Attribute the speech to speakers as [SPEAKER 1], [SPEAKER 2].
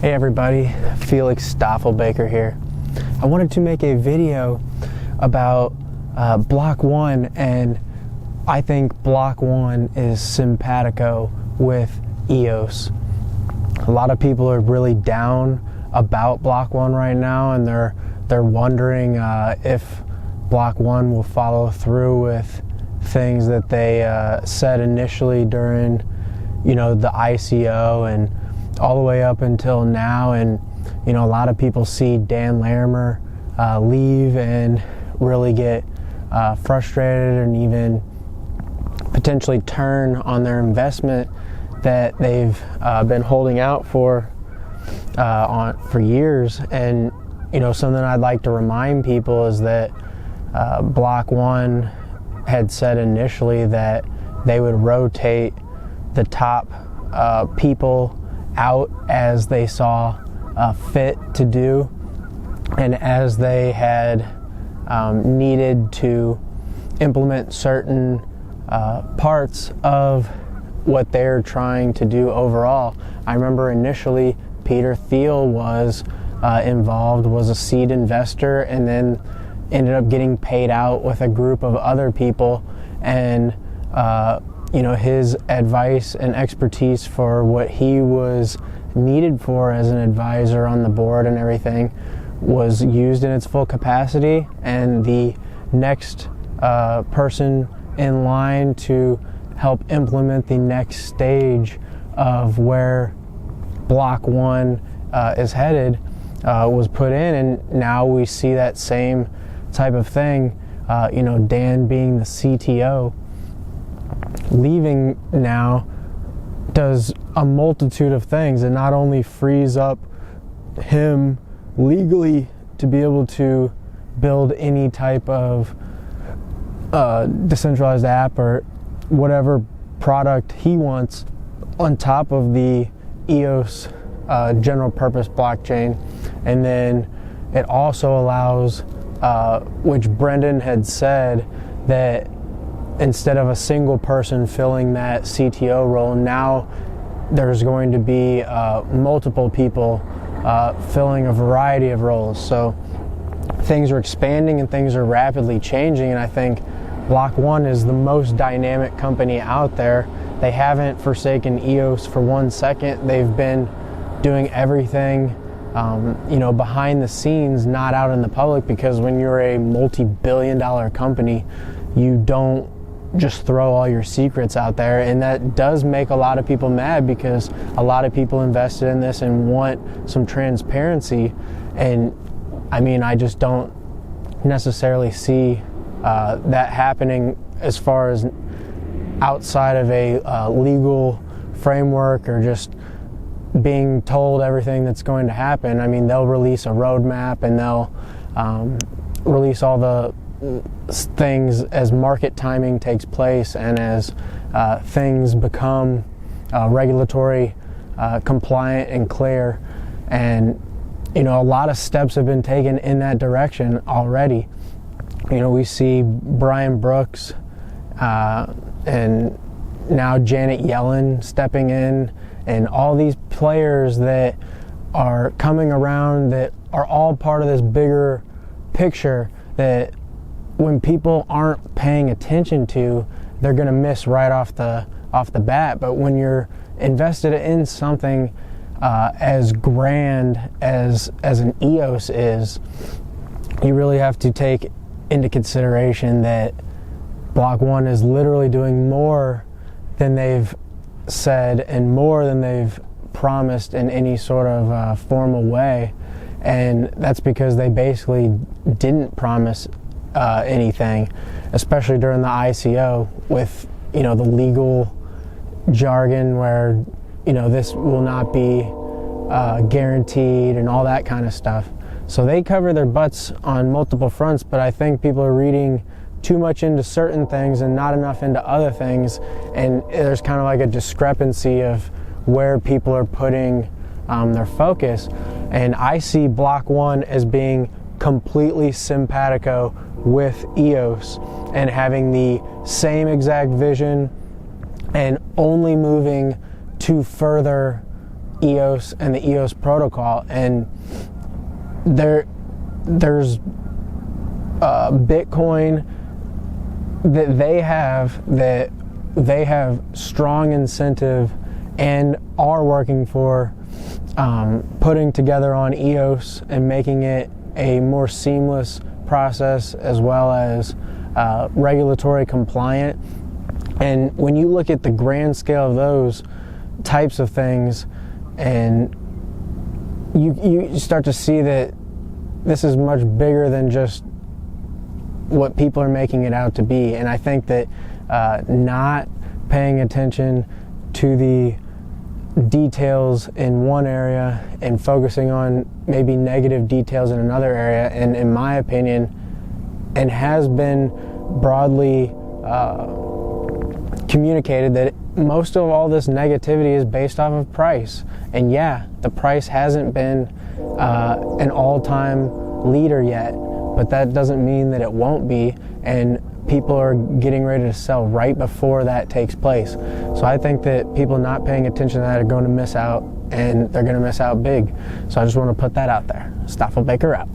[SPEAKER 1] Hey everybody, Felix Staffelbaker here. I wanted to make a video about Block 1, and I think Block 1 is simpatico with EOS. A lot of people are really down about Block 1 right now, and they're wondering if Block 1 will follow through with things that they said initially during, the ICO and all the way up until now. And a lot of people see Dan Larimer leave and really get frustrated and even potentially turn on their investment that they've been holding out for years. And something I'd like to remind people is that Block 1 had said initially that they would rotate the top people out as they saw fit to do, and as they had needed to implement certain parts of what they're trying to do overall. I remember initially Peter Thiel was involved, was a seed investor, and then ended up getting paid out with a group of other people, and his advice and expertise for what he was needed for as an advisor on the board and everything was used in its full capacity, and the next person in line to help implement the next stage of where Block 1 is headed was put in, and now we see that same type of thing. Dan being the CTO, leaving now does a multitude of things. It not only frees up him legally to be able to build any type of decentralized app or whatever product he wants on top of the EOS general purpose blockchain, and then it also allows, which Brendan had said, that instead of a single person filling that CTO role, now there's going to be multiple people filling a variety of roles. So things are expanding and things are rapidly changing, and I think Block 1 is the most dynamic company out there. They haven't forsaken EOS for 1 second. They've been doing everything behind the scenes, not out in the public, because when you're a multi-billion-dollar company, you don't just throw all your secrets out there, and that does make a lot of people mad, because a lot of people invested in this and want some transparency. And I just don't necessarily see that happening as far as outside of a legal framework or just being told everything that's going to happen. They'll release a roadmap, and they'll release all the things as market timing takes place and as things become regulatory compliant and clear. And a lot of steps have been taken in that direction already. We see Brian Brooks and now Janet Yellen stepping in, and all these players that are coming around that are all part of this bigger picture that when people aren't paying attention to, they're going to miss right off the bat. But when you're invested in something as grand as an EOS is, you really have to take into consideration that Block 1 is literally doing more than they've said and more than they've promised in any sort of formal way. And that's because they basically didn't promise anything, especially during the ICO with the legal jargon where this will not be guaranteed and all that kind of stuff. So they cover their butts on multiple fronts, but I think people are reading too much into certain things and not enough into other things, and there's kind of like a discrepancy of where people are putting their focus. And I see Block 1 as being completely simpatico with EOS and having the same exact vision and only moving to further EOS and the EOS protocol, and there's Bitcoin that they have strong incentive and are working for putting together on EOS and making it a more seamless process, as well as regulatory compliant. And when you look at the grand scale of those types of things, and you start to see that this is much bigger than just what people are making it out to be. And I think that not paying attention to the details in one area and focusing on maybe negative details in another area, and in my opinion, and has been broadly communicated, that most of all this negativity is based off of price. And yeah, the price hasn't been an all-time leader yet, but that doesn't mean that it won't be, and people are getting ready to sell right before that takes place. So I think that people not paying attention to that are going to miss out, and they're going to miss out big. So I just want to put that out there. Stoffel Baker out.